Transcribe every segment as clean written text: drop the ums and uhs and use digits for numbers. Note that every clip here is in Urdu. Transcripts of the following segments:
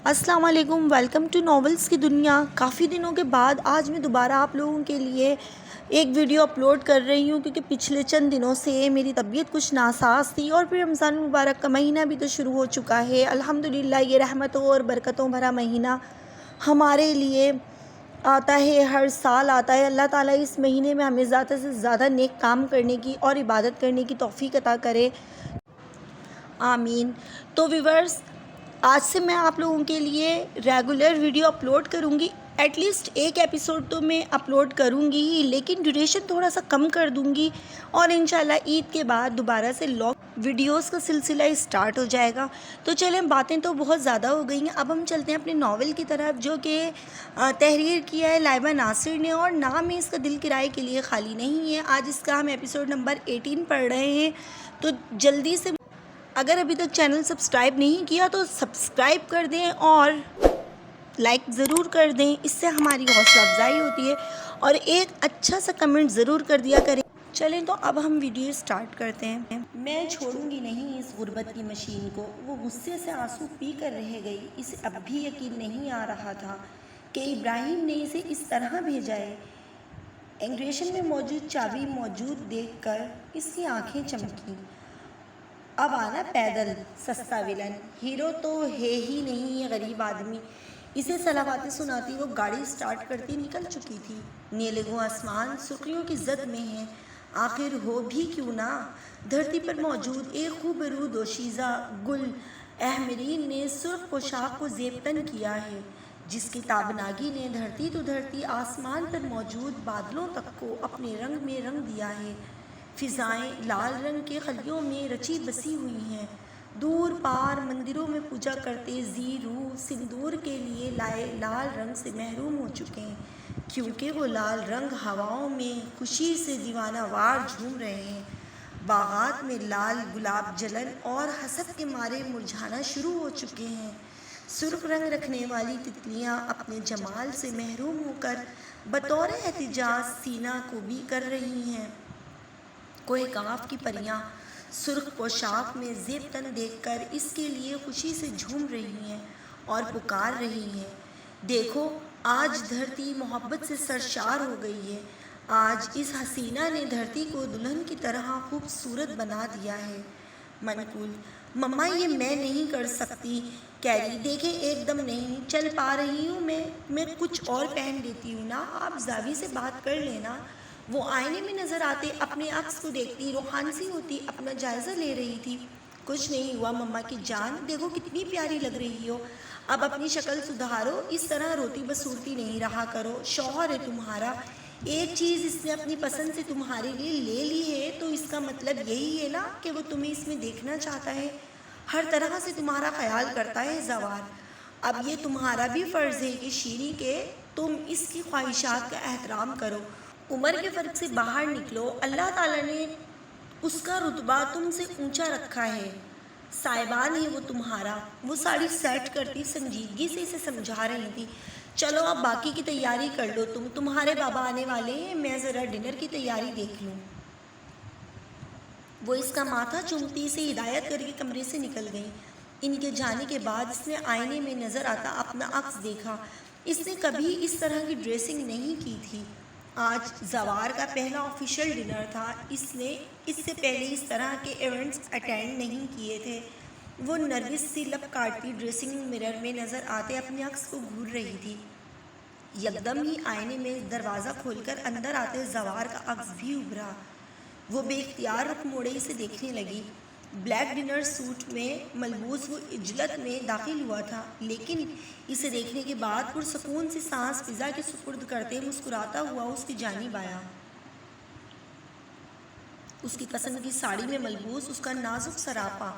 السلام علیکم، ویلکم ٹو ناولز کی دنیا۔ کافی دنوں کے بعد آج میں دوبارہ آپ لوگوں کے لیے ایک ویڈیو اپلوڈ کر رہی ہوں، کیونکہ پچھلے چند دنوں سے میری طبیعت کچھ ناساز تھی اور پھر رمضان المبارک کا مہینہ بھی تو شروع ہو چکا ہے۔ الحمدللہ یہ رحمتوں اور برکتوں بھرا مہینہ ہمارے لیے آتا ہے، ہر سال آتا ہے۔ اللہ تعالیٰ اس مہینے میں ہمیں زیادہ سے زیادہ نیک کام کرنے کی اور عبادت کرنے کی توفیق عطا کرے، آمین۔ تو ویورز، آج سے میں آپ لوگوں کے لیے ریگولر ویڈیو اپلوڈ کروں گی۔ ایٹ لیسٹ ایک ایپیسوڈ تو میں اپلوڈ کروں گی ہی، لیکن ڈیوریشن تھوڑا سا کم کر دوں گی، اور انشاءاللہ عید کے بعد دوبارہ سے لانگ ویڈیوز کا سلسلہ اسٹارٹ ہو جائے گا۔ تو چلیں، باتیں تو بہت زیادہ ہو گئی ہیں، اب ہم چلتے ہیں اپنے ناول کی طرف، جو کہ تحریر کیا ہے لائبہ ناصر نے، اور نام ہے اس کا دل کرائے کے لیے خالی نہیں ہے۔ آج اس کا ہم ایپیسوڈ نمبر 18 پڑھ رہے ہیں، تو جلدی سے اگر ابھی تک چینل سبسکرائب نہیں کیا تو سبسکرائب کر دیں اور لائک ضرور کر دیں، اس سے ہماری حوصلہ افزائی ہوتی ہے، اور ایک اچھا سا کمنٹ ضرور کر دیا کریں۔ چلیں تو اب ہم ویڈیو سٹارٹ کرتے ہیں۔ میں چھوڑوں گی نہیں اس غربت کی مشین کو، وہ غصے سے آنسو پی کر رہ گئی۔ اسے اب بھی یقین نہیں آ رہا تھا کہ ابراہیم نے اسے اس طرح بھیجا ہے۔ انگریشن میں موجود چابی موجود دیکھ کر اس کی آنکھیں چمکیں۔ اب آنا پیدل، سستا ولن، ہیرو تو ہے ہی نہیں یہ غریب آدمی۔ اسے صلواتیں سناتی وہ گاڑی سٹارٹ کرتی نکل چکی تھی۔ نیلگوں آسمان سرخیوں کی زد میں ہے، آخر ہو بھی کیوں نہ۔ دھرتی پر موجود ایک خوبرو دوشیزہ گل احمرین نے سرخ پوشاک کو زیب تن کیا ہے، جس کی تابناگی نے دھرتی تو دھرتی، آسمان پر موجود بادلوں تک کو اپنے رنگ میں رنگ دیا ہے۔ فضائیں لال رنگ کے خلیوں میں رچی بسی ہوئی ہیں۔ دور پار مندروں میں پوجا کرتے ذی روح سندور کے لیے لائے لال رنگ سے محروم ہو چکے ہیں، کیونکہ وہ لال رنگ ہواؤں میں خوشی سے دیوانہ وار جھوم رہے ہیں۔ باغات میں لال گلاب جلن اور حسد کے مارے مرجھانا شروع ہو چکے ہیں۔ سرخ رنگ رکھنے والی تتلیاں اپنے جمال سے محروم ہو کر بطور احتجاج سینہ کوبی کر رہی ہیں۔ کوہ کاف کی پریاں سرخ پوشاک میں زیب تن دیکھ کر اس کے لیے خوشی سے جھوم رہی ہیں اور پکار رہی ہیں، دیکھو آج دھرتی محبت سے سرشار ہو گئی ہے۔ آج اس حسینہ نے دھرتی کو دلہن کی طرح خوبصورت بنا دیا ہے۔ منقول: مما یہ میں نہیں کر سکتی۔ کیری: دیکھیں ایک دم نہیں چل پا رہی ہوں میں کچھ اور پہن لیتی ہوں نا، آپ زاوی سے بات کر لینا۔ وہ آئینے میں نظر آتے اپنے عکس کو دیکھتی روحانی سی ہوتی اپنا جائزہ لے رہی تھی۔ کچھ نہیں ہوا مما کی جان، دیکھو کتنی پیاری لگ رہی ہو، اب اپنی شکل سدھارو، اس طرح روتی بسورتی نہیں رہا کرو۔ شوہر ہے تمہارا، ایک چیز اس نے اپنی پسند سے تمہارے لیے لے لی ہے تو اس کا مطلب یہی ہے نا کہ وہ تمہیں اس میں دیکھنا چاہتا ہے، ہر طرح سے تمہارا خیال کرتا ہے۔ زوار: اب یہ تمہارا بھی فرض ہے کہ شیری کہ تم اس کی خواہشات کا احترام کرو، عمر کے فرق سے باہر نکلو، اللہ تعالیٰ نے اس کا رتبہ تم سے اونچا رکھا ہے، صاحبان ہے وہ تمہارا۔ وہ ساڑی سیٹ کرتی سنجیدگی سے اسے سمجھا رہی تھی۔ چلو اب باقی کی تیاری کر لو، تمہارے بابا آنے والے ہیں، میں ذرا ڈنر کی تیاری دیکھ لوں۔ وہ اس کا ماتھا چومتی اسے ہدایت کر کے کمرے سے نکل گئی۔ ان کے جانے کے بعد اس نے آئینے میں نظر آتا اپنا عکس دیکھا۔ اس نے کبھی اس طرح کی ڈریسنگ نہیں کی تھی۔ آج زوار کا پہلا آفیشیل ڈنر تھا، اس نے اس سے پہلے اس طرح کے ایونٹس اٹینڈ نہیں کیے تھے۔ وہ نرگس سی لب کاٹتی ڈریسنگ مرر میں نظر آتے اپنے عکس کو گھور رہی تھی۔ یکدم ہی آئینے میں دروازہ کھول کر اندر آتے زوار کا عکس بھی ابھرا۔ وہ بے اختیار رخ موڑے اسے دیکھنے لگی۔ بلیک ڈنر سوٹ میں ملبوس وہ عجلت میں داخل ہوا تھا، لیکن اسے دیکھنے کے بعد پرسکون سی سانس فضا کے سپرد کرتے مسکراتا ہوا اس کی جانب آیا۔ اس کی پسند کی ساڑی میں ملبوس اس کا نازک سراپا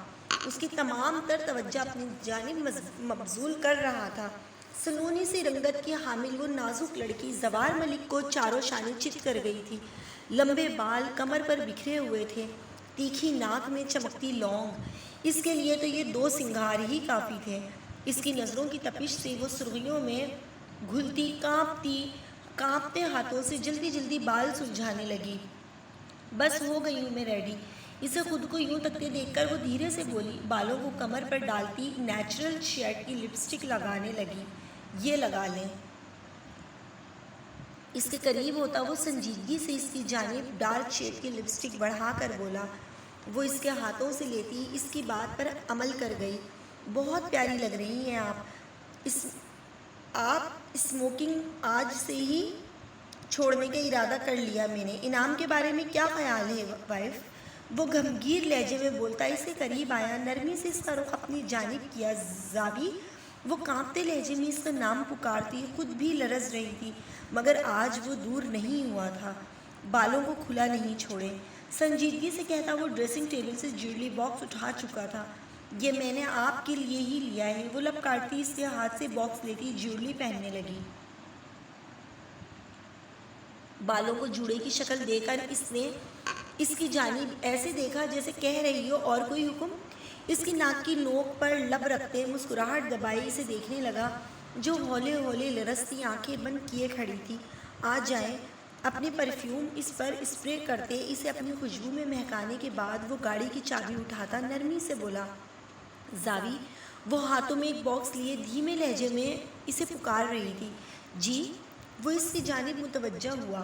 اس کی تمام تر توجہ اپنی جانب مبذول کر رہا تھا۔ سنونی سی رنگت کی حامل وہ نازک لڑکی زوار ملک کو چاروں شانے چت کر گئی تھی۔ لمبے بال کمر پر بکھرے ہوئے تھے، تیکھی ناک میں چمکتی لونگ، اس کے لیے تو یہ دو سنگھار ہی کافی تھے۔ اس کی نظروں کی تپش سے وہ سرخیوں میں گھلتی کانپتے ہاتھوں سے جلدی جلدی بال سلجھانے لگی۔ بس ہو گئی ہوں میں ریڈی، اسے خود کو یوں تکتے دیکھ کر وہ دھیرے سے بولی، بالوں کو کمر پر ڈالتی نیچرل شیڈ کی لپسٹک لگانے لگی، یہ لگا لیں۔ اس کے قریب ہوتا وہ سنجیدگی سے اس کی جانب ڈارک شیڈ کی لپسٹک بڑھا کر بولا۔ وہ اس کے ہاتھوں سے لیتی اس کی بات پر عمل کر گئی، بہت پیاری لگ رہی ہیں آپ اسموکنگ آج سے ہی چھوڑنے کا ارادہ کر لیا میں نے، انعام کے بارے میں کیا خیال ہے وائف؟ وہ گھمگیر لہجے میں بولتا اس کے قریب آیا، نرمی سے اس کا رخ اپنی جانب کیا۔ زاوی، وہ کانپتے لہجے میں اس کا نام پکارتی، خود بھی لرز رہی تھی، مگر آج وہ دور نہیں ہوا تھا، بالوں کو کھلا نہیں چھوڑے۔ سنجیدگی سے کہتا وہ ڈریسنگ ٹیبل سے جیولری باکس اٹھا چکا تھا، یہ میں نے آپ کے لیے ہی لیا ہے۔ وہ لب کاٹتی اس کے ہاتھ سے باکس لیتی جیولری پہننے لگی۔ بالوں کو جوڑے کی شکل دے کر اس نے اس کی جانب ایسے دیکھا جیسے کہہ رہی ہو اور کوئی حکم۔ اس کی ناک کی نوک پر لب رکھتے مسکراہٹ دبائی اسے دیکھنے لگا، جو ہولے ہولے لرزتی آنکھیں بند کیے کھڑی تھی۔ آ جائیں۔ اپنے پرفیوم اس پر اسپرے کرتے اسے اپنی خوشبو میں مہکانے کے بعد وہ گاڑی کی چابی اٹھاتا نرمی سے بولا، زاوی۔ وہ ہاتھوں میں ایک باکس لیے دھیمے لہجے میں اسے پکار رہی تھی۔ جی؟ وہ اس کی جانب متوجہ ہوا۔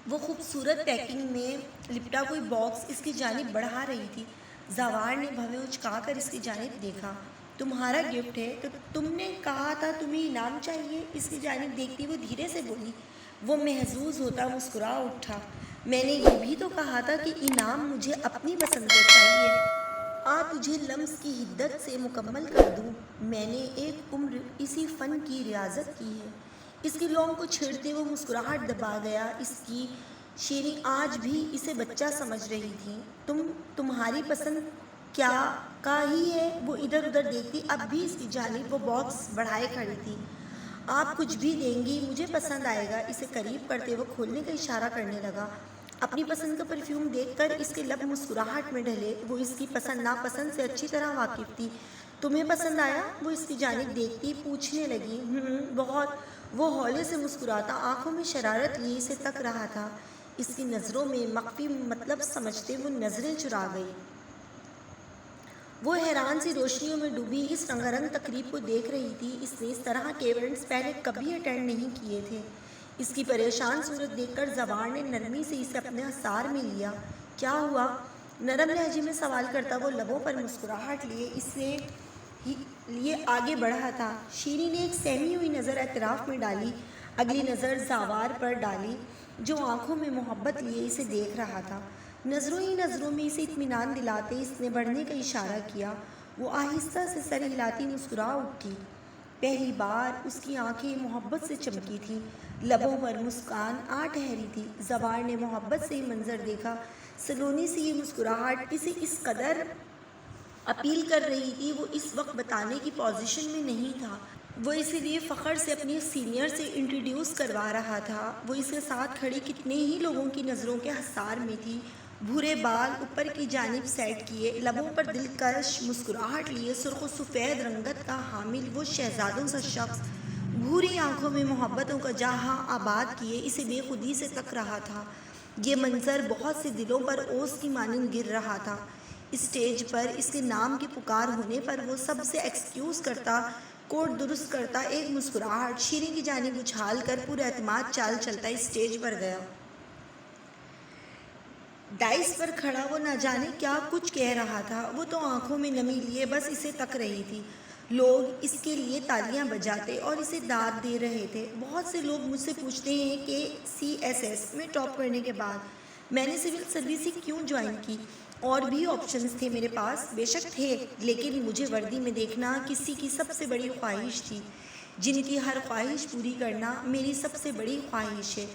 وہ خوبصورت پیکنگ میں لپٹا کوئی باکس اس کی جانب بڑھا رہی تھی۔ زوار نے بھویں اچکا کر اس کی جانب دیکھا۔ تمہارا گفٹ ہے، تو تم نے کہا تھا تمہیں انعام چاہیے، اس کی جانب دیکھتی وہ دھیرے سے بولی۔ وہ محظوظ ہوتا مسکرا اٹھا، میں نے یہ بھی تو کہا تھا کہ انعام مجھے اپنی پسند کا چاہیے۔ تجھے لمس کی حدت سے مکمل کر دوں، میں نے ایک عمر اسی فن کی ریاضت کی ہے۔ اس کی لونگ کو چھیڑتے وہ مسکراہٹ دبا گیا۔ اس کی شیریں آج بھی اسے بچہ سمجھ رہی تھی۔ تمہاری پسند کیا کا ہی ہے؟ وہ ادھر ادھر دیکھتی، اب بھی اس کی جانب وہ باکس بڑھائے کھڑی تھی۔ آپ کچھ بھی دیں گی مجھے پسند آئے گا، اسے قریب کرتے وہ کھولنے کا اشارہ کرنے لگا۔ اپنی پسند کا پرفیوم دیکھ کر اس کے لب مسکراہٹ میں ڈھلے، وہ اس کی پسند ناپسند سے اچھی طرح واقف تھی۔ تمہیں پسند آیا؟ وہ اس کی جانب دیکھتی پوچھنے لگی۔ بہت۔ وہ ہولے سے مسکراتا آنکھوں میں شرارت لیے اسے تک رہا تھا۔ اس کی نظروں میں مخفی مطلب سمجھتے وہ نظریں چرا گئی۔ وہ حیران سی روشنیوں میں ڈوبی اس رنگارنگ تقریب کو دیکھ رہی تھی۔ اس نے اس طرح کے ایونٹس پہلے کبھی اٹینڈ نہیں کیے تھے۔ اس کی پریشان صورت دیکھ کر زوار نے نرمی سے اسے اپنے حصار میں لیا۔ کیا ہوا؟ نرم لہجے میں سوال کرتا وہ لبوں پر مسکراہٹ لیے آگے بڑھا تھا۔ شیریں نے ایک سہمی ہوئی نظر اعتراف میں ڈالی، اگلی نظر زوار پر ڈالی، جو آنکھوں میں محبت لیے اسے دیکھ رہا تھا۔ نظروں ہی نظروں میں اسے اطمینان دلاتے اس نے بڑھنے کا اشارہ کیا۔ وہ آہستہ سے سر ہلاتی مسکرا اٹھی۔ پہلی بار اس کی آنکھیں محبت سے چمکی تھیں، لبوں پر مسکان آ ٹھہری تھی۔ زوار نے محبت سے یہ منظر دیکھا، سلونی سی یہ مسکراہٹ اسے اس قدر اپیل کر رہی تھی، وہ اس وقت بتانے کی پوزیشن میں نہیں تھا۔ وہ اسی لیے فخر سے اپنے سینئر سے انٹروڈیوس کروا رہا تھا۔ وہ اس کے ساتھ کھڑی کتنے ہی لوگوں کی نظروں کے حصار میں تھی۔ بھورے بال اوپر کی جانب سیٹ کیے، لبوں پر دلکش مسکراہٹ لیے، سرخ و سفید رنگت کا حامل وہ شہزادوں سا شخص، بھوری آنکھوں میں محبتوں کا جہاں آباد کیے اسے بے خودی سے تک رہا تھا۔ یہ منظر بہت سے دلوں پر اوس کی مانند گر رہا تھا۔ اسٹیج پر اس کے نام کی پکار ہونے پر وہ سب سے ایکسکیوز کرتا، کوٹ درست کرتا، ایک مسکراہٹ شیریں کی جانب اچھال کر پورے اعتماد چال چلتا اسٹیج پر گیا۔ ڈائس پر کھڑا وہ نہ جانے کیا کچھ کہہ رہا تھا، وہ تو آنکھوں میں نمی لیے بس اسے تک رہی تھی۔ لوگ اس کے لیے تالیاں بجاتے اور اسے داد دے رہے تھے۔ بہت سے لوگ مجھ سے پوچھتے ہیں کہ CSS میں ٹاپ کرنے کے بعد میں نے سول سروس ہی کیوں جوائن کی؟ اور بھی آپشنز تھے میرے پاس، بے شک تھے، لیکن مجھے وردی میں دیکھنا کسی کی سب سے بڑی خواہش تھی۔ جن کی ہر خواہش پوری کرنا میری سب سے بڑی خواہش ہے۔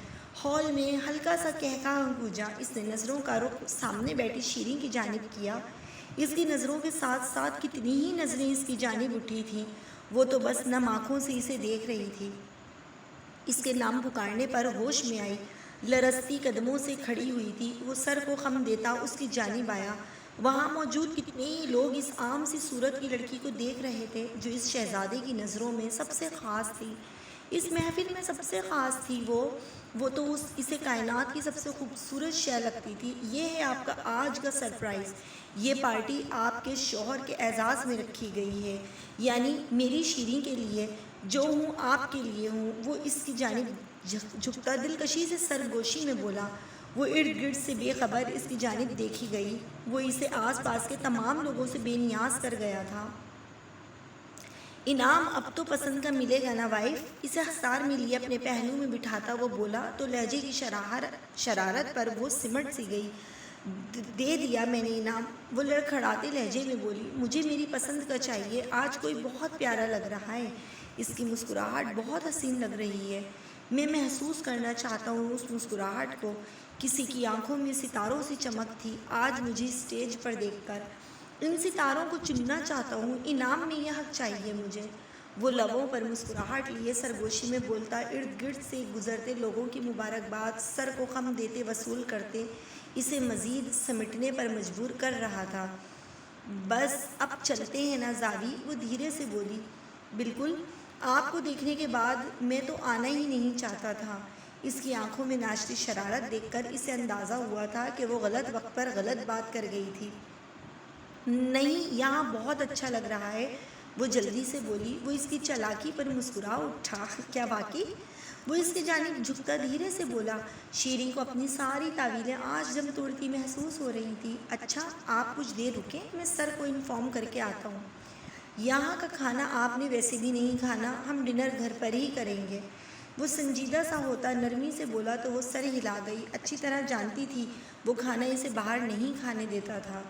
ہال میں ہلکا سا قہقہہ گونجا۔ اس نے نظروں کا رخ سامنے بیٹھی شیریں کی جانب کیا۔ اس کی نظروں کے ساتھ ساتھ کتنی ہی نظریں اس کی جانب اٹھی تھیں، وہ تو بس نم آنکھوں سے اسے دیکھ رہی تھی۔ اس کے نام پکارنے پر ہوش میں آئی، لرزتی قدموں سے کھڑی ہوئی تھی۔ وہ سر کو خم دیتا اس کی جانب آیا۔ وہاں موجود کتنے ہی لوگ اس عام سی صورت کی لڑکی کو دیکھ رہے تھے، جو اس شہزادے کی نظروں میں سب سے خاص تھی۔ اس محفل میں سب سے خاص تھی وہ تو اسے کائنات کی سب سے خوبصورت شے لگتی تھی۔ یہ ہے آپ کا آج کا سرپرائز، یہ پارٹی آپ کے شوہر کے اعزاز میں رکھی گئی ہے، یعنی میری شیریں کے لیے، جو ہوں آپ کے لیے ہوں۔ وہ اس کی جانب جھکتا دلکشی سے سرگوشی میں بولا۔ وہ ارد گرد سے بے خبر اس کی جانب دیکھی گئی، وہ اسے آس پاس کے تمام لوگوں سے بے نیاز کر گیا تھا۔ انعام اب تو پسند کا ملے گا نا وائف؟ اسے حصار میں لیے اپنے پہلو میں بٹھاتا وہ بولا تو لہجے کی شرارت پر وہ سمٹ سی گئی۔ دے دیا میں نے انعام، وہ لڑکھڑاتے لہجے میں بولی۔ مجھے میری پسند کا چاہیے، آج کوئی بہت پیارا لگ رہا ہے، اس کی مسکراہٹ بہت حسین لگ رہی ہے۔ میں محسوس کرنا چاہتا ہوں اس مسکراہٹ کو، کسی کی آنکھوں میں ستاروں سی چمک تھی آج مجھے اسٹیج پر دیکھ کر۔ ان ستاروں کو چننا چاہتا ہوں، انعام میں یہ حق چاہیے مجھے۔ وہ لبوں پر مسکراہٹ لیے سرگوشی میں بولتا، ارد گرد سے گزرتے لوگوں کی مبارکباد سر کو خم دیتے وصول کرتے اسے مزید سمٹنے پر مجبور کر رہا تھا۔ بس اب چلتے ہیں نا زاوی؟ وہ دھیرے سے بولی۔ بالکل، آپ کو دیکھنے کے بعد میں تو آنا ہی نہیں چاہتا تھا۔ اس کی آنکھوں میں ناشتی شرارت دیکھ کر اسے اندازہ ہوا تھا کہ وہ غلط وقت پر غلط بات کر گئی تھی۔ نہیں، یہاں بہت اچھا لگ رہا ہے، وہ جلدی سے بولی۔ وہ اس کی چالاکی پر مسکرا اٹھا۔ کیا واقعی؟ وہ اس کی جانب جھکتا دھیرے سے بولا۔ شیریں کو اپنی ساری تعویلیں آج دم توڑتی محسوس ہو رہی تھی۔ اچھا، آپ کچھ دیر رکیں، میں سر کو انفارم کر کے آتا ہوں۔ یہاں کا کھانا آپ نے ویسے بھی نہیں کھانا، ہم ڈنر گھر پر ہی کریں گے۔ وہ سنجیدہ سا ہوتا نرمی سے بولا تو وہ سر ہلا گئی۔ اچھی طرح جانتی تھی وہ کھانا اسے باہر نہیں کھانے دیتا تھا۔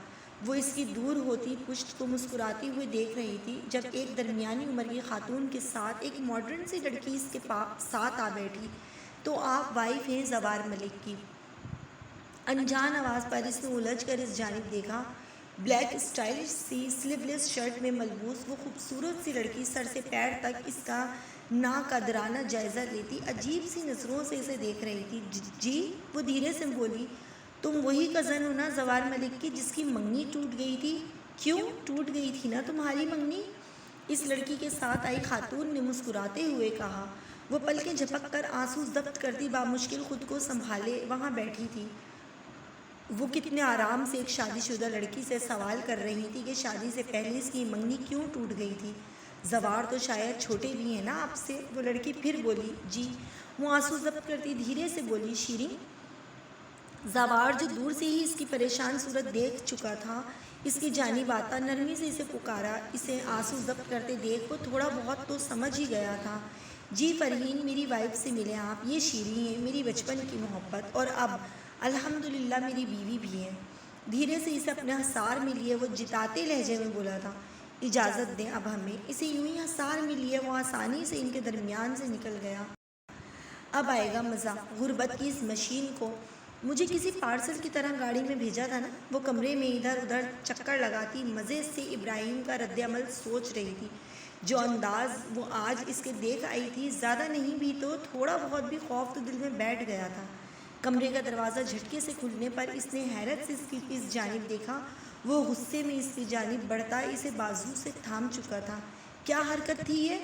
وہ اس کی دور ہوتی پشت کو مسکراتی ہوئی دیکھ رہی تھی جب ایک درمیانی عمر کی خاتون کے ساتھ ایک ماڈرن سی لڑکی اس کے ساتھ آ بیٹھی۔ تو آپ وائف ہیں زوار ملک کی؟ انجان آواز پر اس نے الجھ کر اس جانب دیکھا۔ بلیک اسٹائلش سی سلیو لیس شرٹ میں ملبوس وہ خوبصورت سی لڑکی سر سے پیر تک اس کا ناقدرانہ جائزہ لیتی عجیب سی نظروں سے اسے دیکھ رہی تھی۔ جی، وہ دھیرے سے بولی۔ تم وہی کزن ہو نا زوار ملک کی جس کی منگنی ٹوٹ گئی تھی؟ کیوں ٹوٹ گئی تھی نا تمہاری منگنی؟ اس لڑکی کے ساتھ آئی خاتون نے مسکراتے ہوئے کہا۔ وہ پلکیں جھپک کر آنسو ضبط کرتی بامشکل خود کو سنبھالے وہاں بیٹھی تھی۔ وہ کتنے آرام سے ایک شادی شدہ لڑکی سے سوال کر رہی تھی کہ شادی سے پہلے اس کی منگنی کیوں ٹوٹ گئی تھی۔ زوار تو شاید چھوٹے بھی ہیں نا آپ سے؟ وہ لڑکی پھر بولی۔ جی، وہ آنسو ضبط کرتی دھیرے سے بولی۔ شیریں؟ زوار جو دور سے ہی اس کی پریشان صورت دیکھ چکا تھا اس کی جانب آتا نرمی سے اسے پکارا۔ اسے آنسو ضبط کرتے دیکھ وہ تھوڑا بہت تو سمجھ ہی گیا تھا۔ جی فرحین، میری وائف سے ملیں آپ، یہ شیریں ہیں، میری بچپن کی محبت، اور اب الحمدللہ میری بیوی بھی ہے۔ دھیرے سے اسے اپنے حصار میں لیے وہ جتاتے لہجے میں بولا تھا۔ اجازت دیں اب ہمیں۔ اسے یوں ہی حصار میں لیے وہ آسانی سے ان کے درمیان سے نکل گیا۔ اب آئے گا مزہ، غربت کی اس مشین کو مجھے کسی پارسل کی طرح گاڑی میں بھیجا تھا نا؟ وہ کمرے میں ادھر ادھر چکر لگاتی مزے سے ابراہیم کا رد عمل سوچ رہی تھی۔ جو انداز وہ آج اس کے دیکھ آئی تھی، زیادہ نہیں بھی تو تھوڑا بہت بھی خوف تو دل میں بیٹھ گیا تھا۔ کمرے کا دروازہ جھٹکے سے کھلنے پر اس نے حیرت سے اس جانب دیکھا۔ وہ غصے میں اس کی جانب بڑھتا اسے بازو سے تھام چکا تھا۔ کیا حرکت تھی یہ؟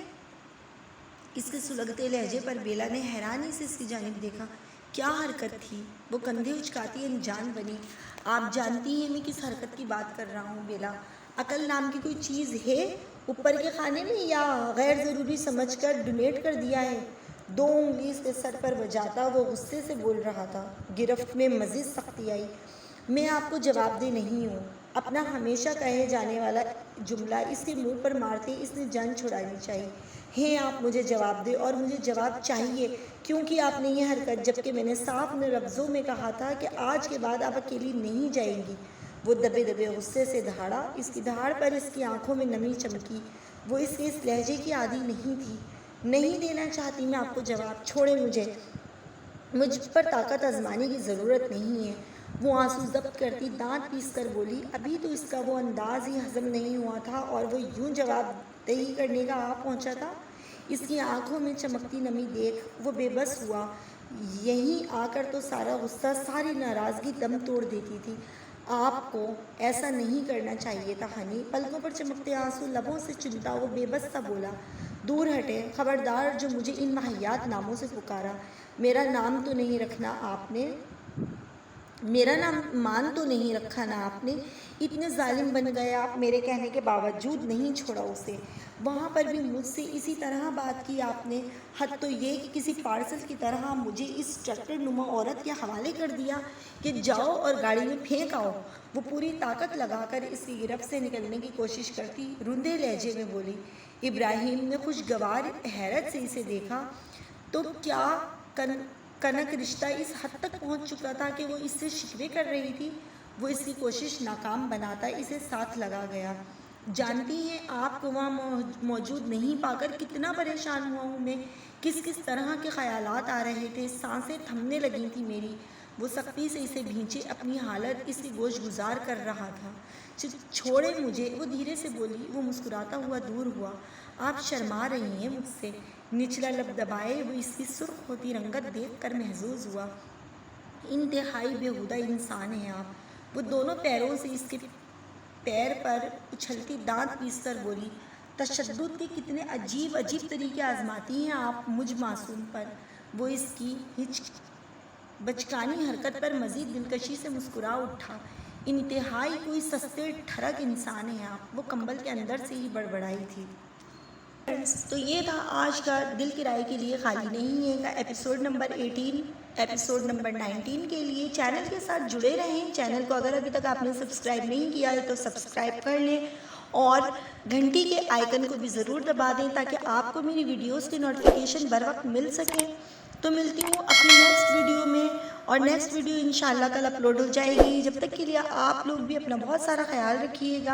اس کے سلگتے لہجے پر بیلا نے حیرانی سے اس کی جانب دیکھا۔ کیا حرکت تھی؟ وہ کندھے اچکاتی انجان بنی۔ آپ جانتی ہیں میں کس حرکت کی بات کر رہا ہوں بیلا؟ عقل نام کی کوئی چیز ہے اوپر کے خانے میں یا غیر ضروری سمجھ کر ڈونیٹ کر دیا ہے؟ دو انگلی اس کے سر پر بجاتا وہ غصے سے بول رہا تھا۔ گرفت میں مزید سختی آئی۔ میں آپ کو جواب دہ نہیں ہوں۔ اپنا ہمیشہ کہے جانے والا جملہ اس کے منہ پر مارتے اس نے جان چھڑانی چاہی۔ ہیں آپ مجھے جواب دے، اور مجھے جواب چاہیے کیونکہ آپ نے یہ حرکت، جبکہ میں نے صاف لفظوں میں کہا تھا کہ آج کے بعد آپ اکیلی نہیں جائیں گی۔ وہ دبے دبے غصے سے دہاڑا۔ اس کی دہاڑ پر اس کی آنکھوں میں نمی چمکی۔ وہ اس کے اس لہجے کی عادی نہیں تھی۔ نہیں دینا چاہتی میں آپ کو جواب، چھوڑیں مجھے، مجھ پر طاقت آزمانے کی ضرورت نہیں ہے۔ وہ آنسو ضبط کرتی دانت پیس کر بولی۔ ابھی تو اس کا وہ انداز ہی ہضم نہیں ہوا تھا اور وہ یوں جواب دہی کرنے کا آ پہنچا تھا۔ اس کی آنکھوں میں چمکتی نمی دیکھ وہ بے بس ہوا۔ یہیں آ کر تو سارا غصہ، ساری ناراضگی دم توڑ دیتی تھی۔ آپ کو ایسا نہیں کرنا چاہیے تھا ہنی۔ پلکوں پر چمکتے آنسو لبوں سے چنتا وہ بے بس سا بولا۔ دور ہٹے، خبردار جو مجھے ان واہیات ناموں سے پکارا۔ میرا نام تو نہیں رکھنا آپ نے، میرا نام مان تو نہیں رکھا نا آپ نے، اتنے ظالم بن گئے آپ، میرے کہنے کے باوجود نہیں چھوڑا اسے۔ وہاں پر بھی مجھ سے اسی طرح بات کی آپ نے، حد تو یہ کہ کسی پارسل کی طرح مجھے اس ٹریکٹر نما عورت کے حوالے کر دیا کہ جاؤ اور گاڑی میں پھینک آؤ۔ وہ پوری طاقت لگا کر اس کی گرفت سے نکلنے کی کوشش کرتی، رندے لہجے میں بولی۔ ابراہیم نے خوشگوار حیرت سے اسے دیکھا تو کیا کنک رشتہ اس حد تک پہنچ چکا تھا کہ وہ اس سے شکوے کر رہی تھی۔ وہ اس کی کوشش ناکام بناتا اسے ساتھ لگا گیا۔ جانتی ہیں آپ کو وہاں موجود نہیں پا کر کتنا پریشان ہوا ہوں میں، کس کس طرح کے خیالات آ رہے تھے، سانسیں تھمنے لگی تھی میری۔ وہ سختی سے اسے بھینچے اپنی حالت اس کی گوش گزار کر رہا تھا۔ چھوڑے مجھے، وہ دھیرے سے بولی۔ وہ مسکراتا ہوا دور ہوا۔ آپ شرما رہی ہیں مجھ سے، نچلا لب دبائے وہ اس کی سرخ ہوتی رنگت دیکھ کر محظوظ ہوا۔ انتہائی بیہودہ انسان ہیں آپ۔ وہ دونوں پیروں سے اس کے پیر پر اچھلتی دانت پیس کر بولی۔ تشدد کے کتنے عجیب عجیب طریقے آزماتی ہیں آپ مجھ معصوم پر۔ وہ اس کی بچکانی حرکت پر مزید دلکشی سے مسکرا اٹھا۔ انتہائی کوئی سستے ٹھرک انسان ہیں آپ، وہ کمبل کے اندر سے ہی بڑبڑائی تھی۔ تو یہ تھا آج کا دل کی رائے کے لیے خالی نہیں ہے کا ایپیسوڈ نمبر 18۔ ایپیسوڈ نمبر 19 کے لیے چینل کے ساتھ جڑے رہیں۔ چینل کو اگر ابھی تک آپ نے سبسکرائب نہیں کیا ہے تو سبسکرائب کر لیں اور گھنٹی کے آئیکن کو بھی ضرور دبا دیں تاکہ آپ کو میری ویڈیوز کی نوٹیفیکیشن بر وقت مل سکے۔ تو ملتی ہوں اپنی نیکسٹ ویڈیو میں، اور نیکسٹ ویڈیو انشاءاللہ کل اپلوڈ ہو جائے گی۔ جب تک کے لیے آپ لوگ بھی اپنا بہت سارا خیال رکھیے گا۔